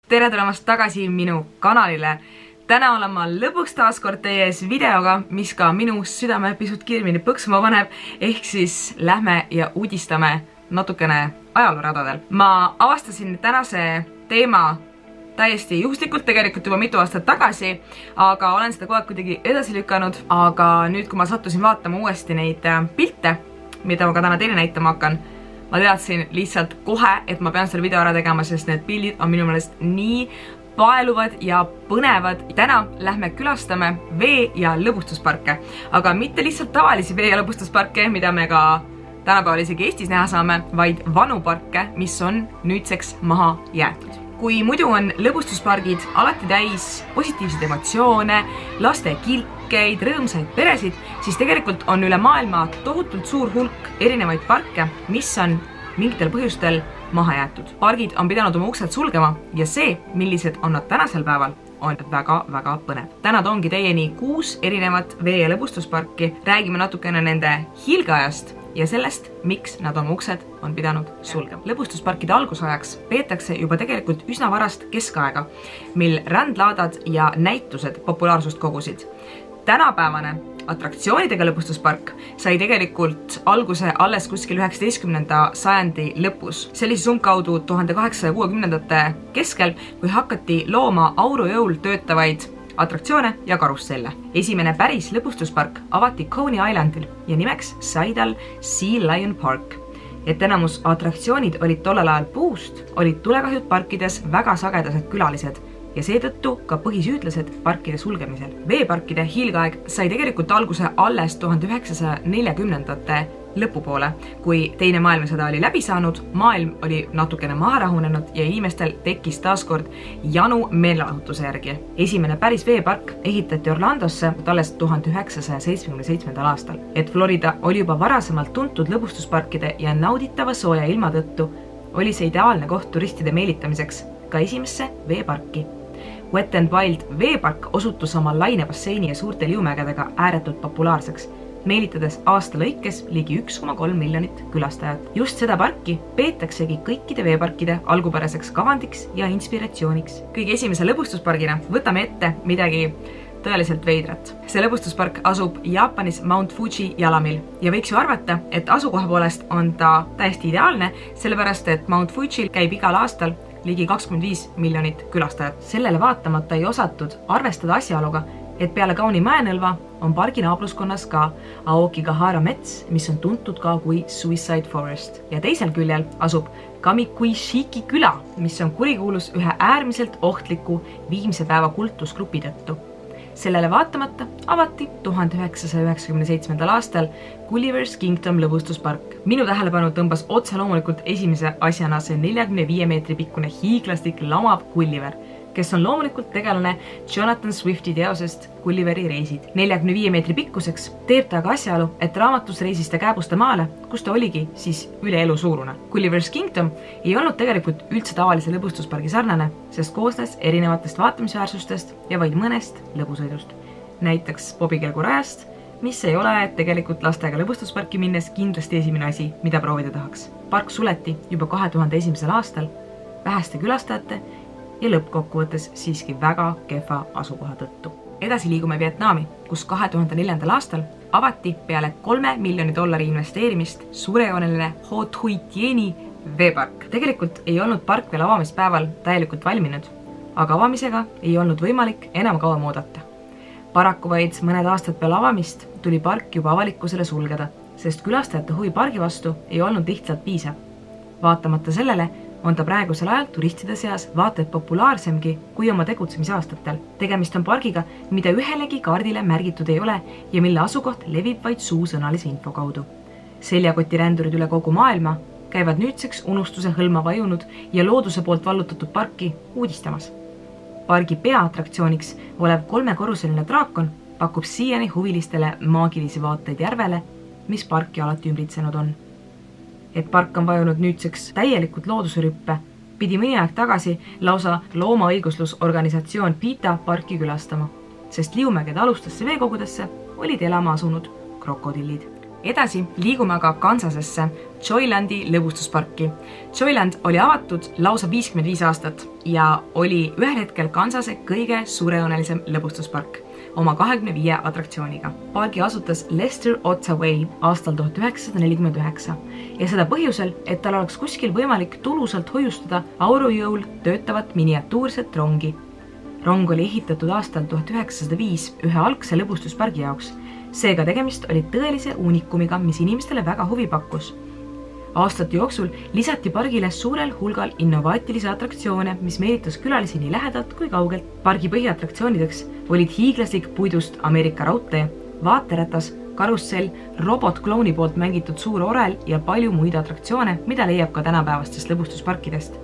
Tere tulemast tagasi minu kanalile. Täna olen ma lõpuks taas kord teie ees videoga, mis ka minu südame pisut kiiremini põksuma paneb, ehk siis lähme ja uudistame natukene ajalooradadel. Ma avastasin tänase teema täiesti juhuslikult, tegelikult juba mitu aastat tagasi, aga olen seda kogu aeg kuidagi edasi lükanud. Aga nüüd, kui ma sattusin vaatama uuesti neid pilte, mida ma ka täna teile näitama hakkan, ma teadsin lihtsalt kohe, et ma pean selle video ära tegema, sest need pildid on minu meelest nii paeluvad ja põnevad. Täna lähme külastame vee- ja lõbustusparke, aga mitte lihtsalt tavalisi vee- ja lõbustusparke, mida me ka tänapäeval isegi Eestis näha saame, vaid vanu parke, mis on nüüdseks maha jäetud. Kui muidu on lõbustuspargid alati täis positiivseid emotsioone, laste kilkeid, rõõmsaid peresid, siis tegelikult on üle maailma tohutult suur hulk erinevaid parke, mis on mingitel põhjustel maha jäetud. Pargid on pidanud oma uksed sulgema ja see, millised on nad tänasel päeval, on väga-väga põnev. Täna toongi teieni 6 erinevat vee- ja lõbustusparki. Räägime natukene nende hiilgeajast ja sellest, miks nad oma uksed on pidanud sulgema. Lõbustusparkide algusajaks peetakse juba tegelikult üsna varast keskaega, mil rändlaadad ja näitused populaarsust kogusid. Tänapäevane atraktsioonidega lõbustuspark sai tegelikult alguse alles kuskil 19. sajandi lõpus. See oli umbkaudu 1860-ndate keskel, kui hakati looma aurujõul töötavaid atraktsioone ja karusselle. Esimene päris lõbustuspark avati Coney Islandil ja nimeks sai tal Sea Lion Park. Et enamus atraktsioonid olid tollel ajal puust, olid tulekahjud parkides väga sagedased külalised ja seetõttu ka põhisüüdlased parkide sulgemisel. Veeparkide hiilgeaeg sai tegelikult alguse alles 1940-ndate lõpupoole, kui teine maailmasõda oli läbi saanud, maailm oli natukene maha rahunenud ja inimestel tekkis taaskord janu meelelahutuse järgi. Esimene päris veepark ehitati Orlandosse alles 1977. aastal. Et Florida oli juba varasemalt tuntud lõbustusparkide ja nauditava sooja ilma tõttu, oli see ideaalne koht turistide meelitamiseks ka esimesse veeparki. Wet n Wild veepark osutus oma lainebasseini ja suurte liumägedega ääretult populaarseks, meelitades aasta lõikes ligi 1,3 miljonit külastajat. Just seda parki peetaksegi kõikide veeparkide algupäraseks kavandiks ja inspiratsiooniks. Kõige esimese lõbustuspargina võtame ette midagi tõeliselt veidrat. See lõbustuspark asub Jaapanis Mount Fuji jalamil ja võiks ju arvata, et asukoha poolest on ta täiesti ideaalne, sellepärast et Mount Fujil käib igal aastal ligi 25 miljonit külastajat. Sellele vaatamata ei osatud arvestada asjaoluga, et peale kauni mäenõlva on pargi naabruskonnas ka Aokigahara mets, mis on tuntud ka kui Suicide Forest. Ja teisel küljel asub Kamikuishiki küla, mis on kurikuulus ühe äärmiselt ohtliku viimse päeva kultusgrupi tõttu. Sellele vaatamata avati 1997. aastal Gulliver's Kingdom lõbustuspark. Minu tähelepanu tõmbas otse loomulikult esimese asjana see 45 meetri pikkune hiiglastik lamav Gulliver, kes on loomulikult tegelane Jonathan Swifti teosest Gulliveri reisid. 45 meetri pikkuseks teeb ta aga asjaolu, et raamatus reisis ta kääbuste maale, kus ta oligi siis üle elu suurune. Gulliver's Kingdom ei olnud tegelikult üldse tavalise lõbustuspargi sarnane, sest koosnes erinevatest vaatamisväärsustest ja vaid mõnest lõbusõidust. Näiteks Bobikelgu rajast, mis ei ole tegelikult lastega lõbustusparki minnes kindlasti esimene asi, mida proovida tahaks. Park suleti juba 2001. aastal väheste külastajate ja lõppkokkuvõttes siiski väga kehva asukoha tõttu. Edasi liigume Vietnami, kus 2004. aastal avati peale $3 miljoni investeerimist suurejooneline Ho Thi Thieni veepark. Tegelikult ei olnud park veel avamispäeval täielikult valminud, aga avamisega ei olnud võimalik enam kauem oodata. Paraku vaid mõned aastad peale avamist tuli park juba avalikkusele sulgeda, sest külastajate huvi pargi vastu ei olnud lihtsalt piisav. Vaatamata sellele on ta praegusel ajal turistide seas vaata et populaarsemgi kui oma tegutsemisaastatel. Tegemist on pargiga, mida ühelegi kaardile märgitud ei ole ja mille asukoht levib vaid suusõnalise info kaudu. Seljakotirändurid üle kogu maailma käivad nüüdseks unustuse hõlma vajunud ja looduse poolt vallutatud parki uudistamas. Pargi peaatraktsiooniks olev 3-korruseline draakon pakub siiani huvilistele maagilisi vaateid järvele, mis parki alati ümbritsenud on. Et park on vajunud nüüdseks täielikult loodusrüppe, pidi mõni aeg tagasi lausa loomaõiguslusorganisatsioon PETA parki külastama, sest liumägede alustesse veekogudesse olid elama asunud krokodillid. Edasi liigume aga Kansasesse, Joylandi lõbustusparki. Joyland oli avatud lausa 55 aastat ja oli ühel hetkel Kansase kõige suurejoonelisem lõbustuspark oma 25 atraktsiooniga. Pargi asutas Lester Ottaway aastal 1949 ja seda põhjusel, et tal oleks kuskil võimalik tulusalt hoiustada aurujõul töötavat miniatuurset rongi. Rong oli ehitatud aastal 1905 ühe algse lõbustuspargi jaoks. Seega tegemist oli tõelise uunikumiga, mis inimestele väga huvi pakkus. Aastate jooksul lisati pargile suurel hulgal innovaatilisi atraktsioone, mis meelitas külalisi nii lähedalt kui kaugelt. Pargi põhiatraktsioonideks olid hiiglaslik puidust Ameerika raudtee, vaateratas, karussell, robotklouni poolt mängitud suur orel ja palju muid atraktsioone, mida leiab ka tänapäevastest lõbustusparkidest.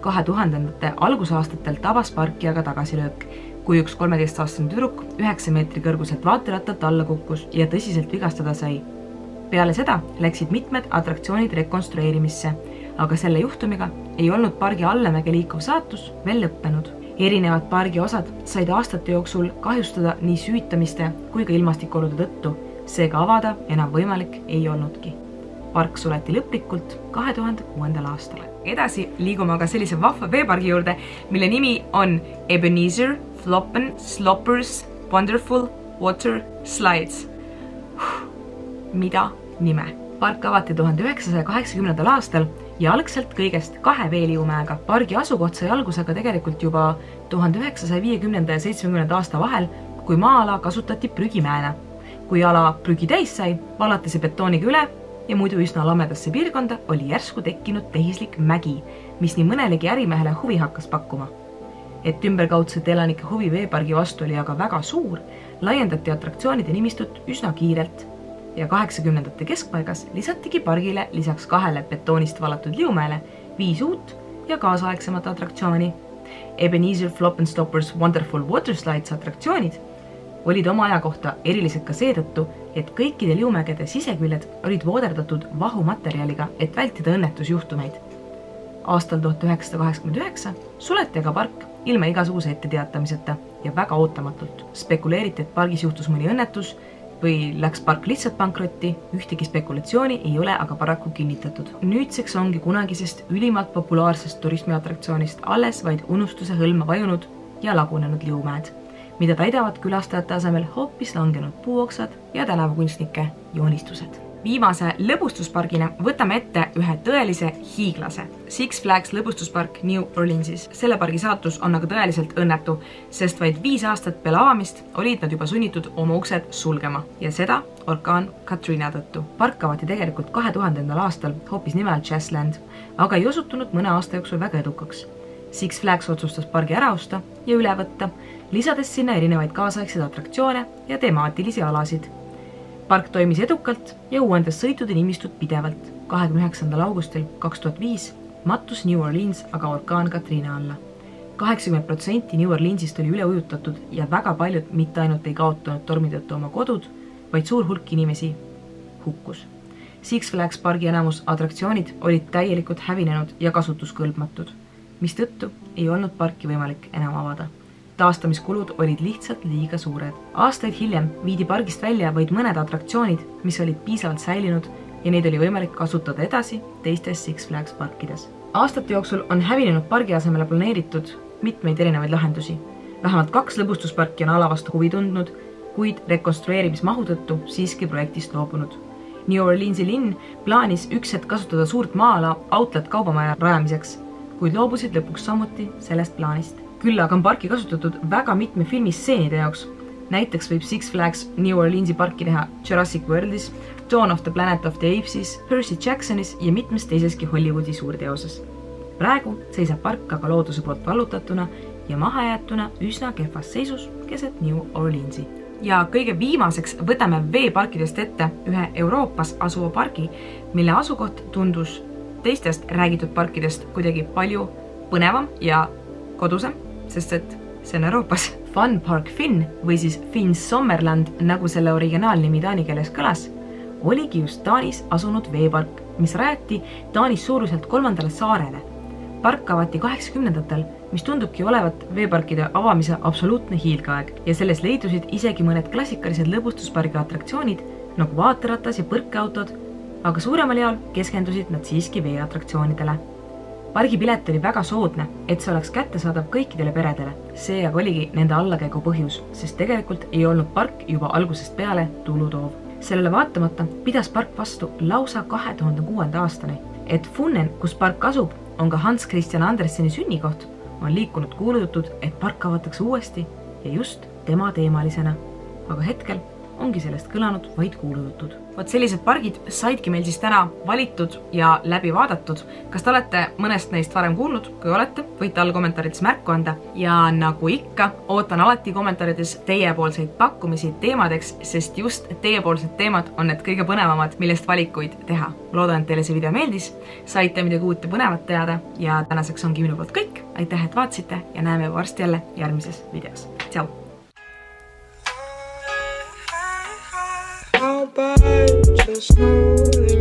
2000-ndate algusaastatel tabas parki aga tagasilöök, kui üks 13-aastane tüdruk 9 meetri kõrguselt vaaterattalt alla kukkus ja tõsiselt vigastada sai. Peale seda läksid mitmed atraktsioonid rekonstrueerimisse, aga selle juhtumiga ei olnud pargi allamäge liikuv saatus veel lõppenud. Erinevad pargi osad said aastate jooksul kahjustada nii süütamiste kui ka ilmastikolude tõttu, seega avada enam võimalik ei olnudki. Park suleti lõplikult 2006. aastal. Edasi liigume aga sellise vahva veepargi juurde, mille nimi on Ebenezer Floppen Sloppers Wonderful Water Slides. Mida nime? Park avati 1980. aastal ja algselt kõigest 2 veeliumäega. Pargi asukoht sai algusega tegelikult juba 1950. ja 70. aasta vahel, kui maa-ala kasutati prügimäena. Kui ala prügi täis sai, valati see betooniga üle ja muidu üsna lamedasse piirkonda oli järsku tekkinud tehislik mägi, mis nii mõnelegi ärimehele huvi hakkas pakkuma. Et ümberkaudsete elanike huvi veepargi vastu oli aga väga suur, laiendati atraktsioonide nimistut üsna kiirelt ja 80ndate keskpaigas lisatigi pargile lisaks 2 betoonist valatud liumäele 5 uut ja kaasaegsemat atraktsiooni. Ebenezer Floppenstoppers Wonderful Water Slides atraktsioonid olid oma aja kohta erilised ka seetõttu, et kõikide liumägede siseküljed olid vooderdatud vahumaterjaliga, et vältida õnnetusjuhtumeid. Aastal 1989 suleti aga park ilma igasuguse etteteatamiseta ja väga ootamatult. Spekuleeriti, et pargis juhtus mõni õnnetus või läks park lihtsalt pankrotti, ühtegi spekulatsiooni ei ole aga paraku kinnitatud. Nüüdseks ongi kunagisest ülimalt populaarsest turismiatraktsioonist alles vaid unustuse hõlma vajunud ja lagunenud liumäed, mida täidavad külastajate asemel hoopis langenud puuoksad ja tänavakunstnike joonistused. Viimase lõbustuspargina võtame ette ühe tõelise hiiglase. Six Flags lõbustuspark New Orleansis. Selle pargi saatus on aga tõeliselt õnnetu, sest vaid 5 aastat peale avamist olid nad juba sunnitud oma uksed sulgema ja seda orkaan Katrina tõttu. Park avati tegelikult 2000. aastal hoopis nimel Jazzland, aga ei osutunud mõne aasta jooksul väga edukaks. Six Flags otsustas pargi ära osta ja üle võtta, lisades sinna erinevaid kaasaegseid atraktsioone ja temaatilisi alasid. Park toimis edukalt ja uuendas sõitude nimistut pidevalt. 29. augustil 2005 mattus New Orleans aga orkaan Katrina alla. 80% New Orleansist oli üle ujutatud ja väga paljud mitte ainult ei kaotanud tormi tõttu oma kodud, vaid suur hulk inimesi hukkus. Six Flags pargi enamus atraktsioonid olid täielikult hävinenud ja kasutuskõlbmatud, mistõttu ei olnud parki võimalik enam avada. Taastamiskulud olid lihtsalt liiga suured. Aastaid hiljem viidi pargist välja vaid mõned atraktsioonid, mis olid piisavalt säilinud ja neid oli võimalik kasutada edasi teistes Six Flags parkides. Aastate jooksul on hävinenud pargi asemele planeeritud mitmeid erinevaid lahendusi. Vähemalt 2 lõbustusparki on ala vastu huvi tundnud, kuid rekonstrueerimismahu tõttu siiski projektist loobunud. New Orleansi linn plaanis üks hetk kasutada suurt maa-ala outlet kaubamaja rajamiseks, kuid loobusid lõpuks samuti sellest plaanist. Küll aga on parki kasutatud väga mitme filmisseenide jaoks. Näiteks võib Six Flags New Orleansi parki teha Jurassic Worldis, Dawn of the Planet of the Apesis, Percy Jacksonis ja mitmes teiseski Hollywoodi suurteoses. Praegu seisab park aga looduse poolt vallutatuna ja mahajäetuna üsna kehvas seisus keset New Orleansi. Ja kõige viimaseks võtame veeparkidest ette ühe Euroopas asuva pargi, mille asukoht tundus teistest räägitud parkidest kuidagi palju põnevam ja kodusem, sest et see on Euroopas. Fun Park Finn või siis Finn's Sommerland, nagu selle originaalnimi taani keeles kõlas, oligi just Taanis asunud veepark, mis rajati Taanis suuruselt 3. saarele. Park avati 80-ndatel, mis tundubki olevat veeparkide avamise absoluutne hiilgaeg ja selles leidusid isegi mõned klassikalised lõbustuspargi atraktsioonid, nagu vaateratas ja põrkeautod, aga suuremal jaol keskendusid nad siiski veeatraktsioonidele. Pargipilet oli väga soodne, et see oleks kättesaadav kõikidele peredele. See aga oligi nende allakäigu põhjus, sest tegelikult ei olnud park juba algusest peale tulutoov. Sellele vaatamata pidas park vastu lausa 2006. aastani. Et Funnen, kus park asub, on ka Hans Christian Anderseni sünnikoht, on liikunud kuulutatud, et park avatakse uuesti ja just tema teemalisena. Aga hetkel ongi sellest kõlanud vaid kuulujutud. Vot sellised pargid saidki meil siis täna valitud ja läbi vaadatud. Kas te olete mõnest neist varem kuulnud? Kui olete, võite all kommentaarides märku anda. Ja nagu ikka, ootan alati kommentaarides teiepoolseid pakkumisi teemadeks, sest just teiepoolsed teemad on need kõige põnevamad, millest valikuid teha. Loodan, et teile see video meeldis, saite midagi uut ja põnevat teada ja tänaseks ongi minu poolt kõik. Aitäh, et vaatasite ja näeme varsti jälle järgmises videos. Tšau! Just know